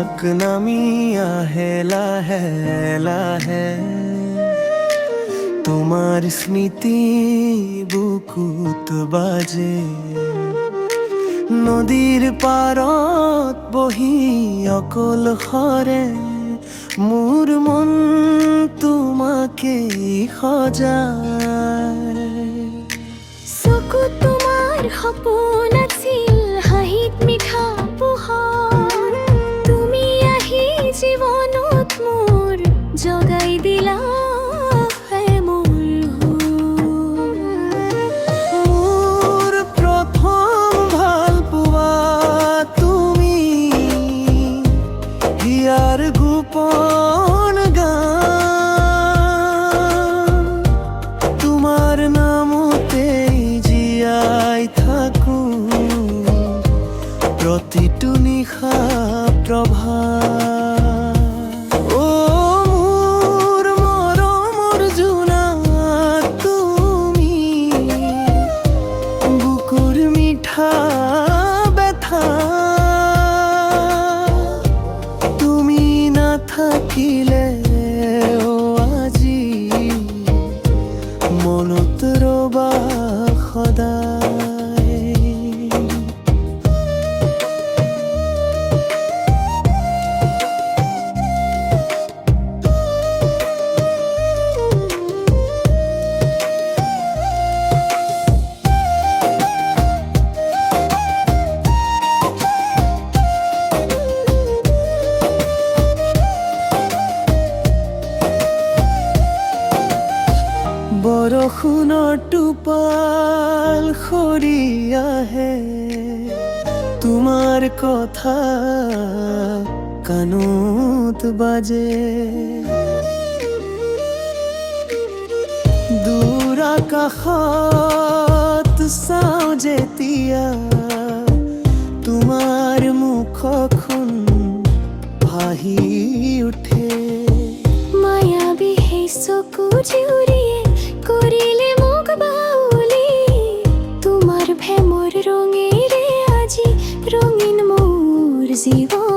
জাক নামিয়া হেলা লাহে তোমার স্মৃতি বুকুত বাজে নদীর পাৰত বহি অকল হৰে মোৰ মন তোমাকে সজায় চকু তোমাৰ সপোন আছিল হাঁহিত মিঠা পোহৰ তুমি আহি জীৱনত মোৰ জগাই দিলা মোৰ প্ৰথম ভাল পোৱা তুমি হিয়াৰ গোপন গান তোমাৰ নামতেই জীয়াই থাকো প্ৰতিটো নিশা প্ৰভা তুমি না থাকিলে আজি মনত ৰবা সদায় বৰষুণৰ টোপাল সৰি আহে তোমাৰ কথা কাণত বাজে দূৰ আকাশত চাওঁ যেতিয়া তোমাৰ মুখখন ভাহি উঠে মায়াবী সেই চকু জুৰিয়ে কৰিলে মোক বাউলি তোমাৰ ভেমৰ ৰঙেৰে আজি ৰঙীন মোৰ জীৱন